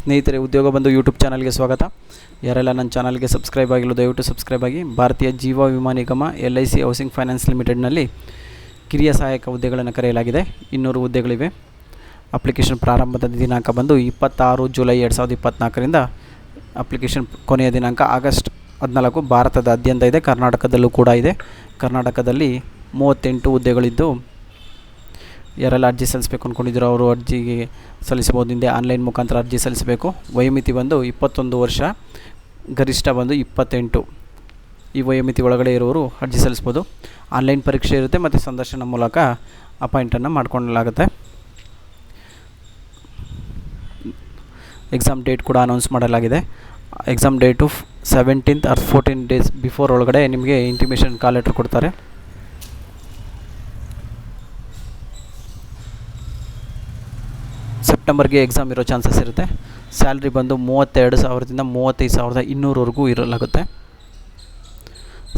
ಸ್ನೇಹಿತರೆ, ಉದ್ಯೋಗ ಬಂಧು ಯೂಟ್ಯೂಬ್ ಚಾನಲ್ಗೆ ಸ್ವಾಗತ. ಯಾರೆಲ್ಲ ನನ್ನ ಚಾನಲ್ಗೆ ಸಬ್ಸ್ಕ್ರೈಬ್ ಆಗಿಲ್ಲ ದಯವಿಟ್ಟು ಸಬ್ಸ್ಕ್ರೈಬ್ ಆಗಿ. ಭಾರತೀಯ ಜೀವ ವಿಮಾ ನಿಗಮ LIC ಹೌಸಿಂಗ್ ಫೈನಾನ್ಸ್ ಲಿಮಿಟೆಡ್ನಲ್ಲಿ ಕಿರಿಯ ಸಹಾಯಕ ಹುದ್ದೆಗಳನ್ನು ಕರೆಯಲಾಗಿದೆ. 200 ಹುದ್ದೆಗಳಿವೆ. ಅಪ್ಲಿಕೇಶನ್ ಪ್ರಾರಂಭದ ದಿನಾಂಕ ಬಂದು 26 ಜುಲೈ 2024ರಿಂದ ಅಪ್ಲಿಕೇಶನ್ ಕೊನೆಯ ದಿನಾಂಕ ಆಗಸ್ಟ್ 14 ಭಾರತದಾದ್ಯಂತ ಇದೆ. ಕರ್ನಾಟಕದಲ್ಲೂ ಕೂಡ ಇದೆ. ಕರ್ನಾಟಕದಲ್ಲಿ 38 ಹುದ್ದೆಗಳಿದ್ದು ಯಾರೆಲ್ಲ ಅರ್ಜಿ ಸಲ್ಲಿಸಬೇಕು ಅಂದ್ಕೊಂಡಿದ್ದೀರೋ ಅವರು ಅರ್ಜಿಗೆ ಸಲ್ಲಿಸಬಹುದು. ಹಿಂದೆ ಆನ್ಲೈನ್ ಮುಖಾಂತರ ಅರ್ಜಿ ಸಲ್ಲಿಸಬೇಕು. ವಯೋಮಿತಿ ಬಂದು 21 ವರ್ಷ, ಗರಿಷ್ಠ ಬಂದು 28. ಈ ವಯೋಮಿತಿ ಒಳಗಡೆ ಇರೋರು ಅರ್ಜಿ ಸಲ್ಲಿಸ್ಬೋದು. ಆನ್ಲೈನ್ ಪರೀಕ್ಷೆ ಇರುತ್ತೆ ಮತ್ತು ಸಂದರ್ಶನ ಮೂಲಕ ಅಪಾಯಿಂಟನ್ನು ಮಾಡ್ಕೊಳ್ಳಲಾಗುತ್ತೆ. ಎಕ್ಸಾಮ್ ಡೇಟ್ ಕೂಡ ಅನೌನ್ಸ್ ಮಾಡಲಾಗಿದೆ. Exam date 17th or 14 days before ಒಳಗಡೆ ನಿಮಗೆ ಇಂಟಿಮೇಷನ್ ಕಾಲ್ ಲೆಟ್ರ್ ಕೊಡ್ತಾರೆ. ಸೆಪ್ಟೆಂಬರ್ಗೆ ಎಕ್ಸಾಮ್ ಇರೋ ಚಾನ್ಸಸ್ ಇರುತ್ತೆ. ಸ್ಯಾಲ್ರಿ ಬಂದು 32,000ದಿಂದ 35,200ವರೆಗೂ ಇರಲಾಗುತ್ತೆ.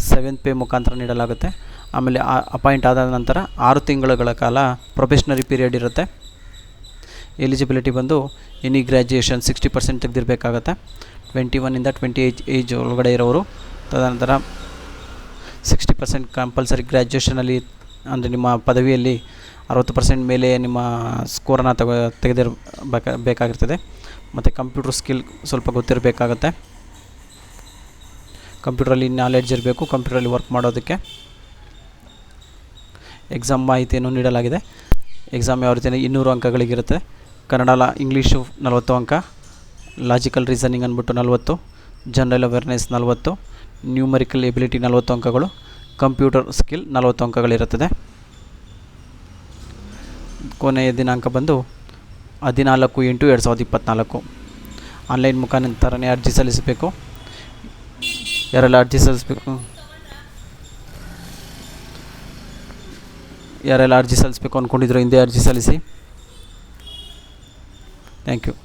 7th ಪೇ ಮುಖಾಂತರ ನೀಡಲಾಗುತ್ತೆ. ಆಮೇಲೆ ಅಪಾಯಿಂಟ್ ಆದ ನಂತರ 6 ತಿಂಗಳುಗಳ ಕಾಲ ಪ್ರೊಬೇಷನರಿ ಪೀರಿಯಡ್ ಇರುತ್ತೆ. ಎಲಿಜಿಬಿಲಿಟಿ ಬಂದು ಎನಿ ಗ್ರ್ಯಾಜುಯೇಷನ್ 60% ತೆಗೆದಿರಬೇಕಾಗತ್ತೆ. 21ಇಂದ 28 ಏಜ್ ಒಳಗಡೆ ಇರೋರು. ತದನಂತರ 60% ಕಂಪಲ್ಸರಿ ಗ್ರ್ಯಾಜುಯೇಷನಲ್ಲಿ, ಅಂದರೆ ನಿಮ್ಮ ಪದವಿಯಲ್ಲಿ 60% ಮೇಲೆ ನಿಮ್ಮ ಸ್ಕೋರನ್ನು ತೆಗೆದಿರಬೇಕಾಗಿರ್ತದೆ. ಮತ್ತು ಕಂಪ್ಯೂಟರ್ ಸ್ಕಿಲ್ ಸ್ವಲ್ಪ ಗೊತ್ತಿರಬೇಕಾಗತ್ತೆ. ಕಂಪ್ಯೂಟ್ರಲ್ಲಿ ನಾಲೆಡ್ಜ್ ಇರಬೇಕು ಕಂಪ್ಯೂಟ್ರಲ್ಲಿ ವರ್ಕ್ ಮಾಡೋದಕ್ಕೆ. ಎಕ್ಸಾಮ್ ಮಾಹಿತಿಯನ್ನು ನೀಡಲಾಗಿದೆ. ಎಕ್ಸಾಮ್ ಯಾವ ರೀತಿ 200 ಅಂಕಗಳಿಗಿರುತ್ತೆ. ಇಂಗ್ಲೀಷು 40 ಅಂಕ, ಲಾಜಿಕಲ್ ರೀಸನಿಂಗ್ ಅಂದ್ಬಿಟ್ಟು 40, ಜನರಲ್ ಅವೇರ್ನೆಸ್ 40, ನ್ಯೂಮರಿಕಲ್ ಎಬಿಲಿಟಿ 40 ಅಂಕಗಳು, ಕಂಪ್ಯೂಟರ್ ಸ್ಕಿಲ್ 40 ಅಂಕಗಳಿರುತ್ತದೆ. ಕೊನೆಯ ದಿನಾಂಕ ಬಂದು 14/8/2024. ಆನ್ಲೈನ್ ಮುಖಾಂತರನೇ ಅರ್ಜಿ ಸಲ್ಲಿಸಬೇಕು. ಯಾರೆಲ್ಲ ಅರ್ಜಿ ಸಲ್ಲಿಸಬೇಕು ಅಂದ್ಕೊಂಡಿದ್ರು ಹಿಂದೆ ಅರ್ಜಿ ಸಲ್ಲಿಸಿ. Thank you.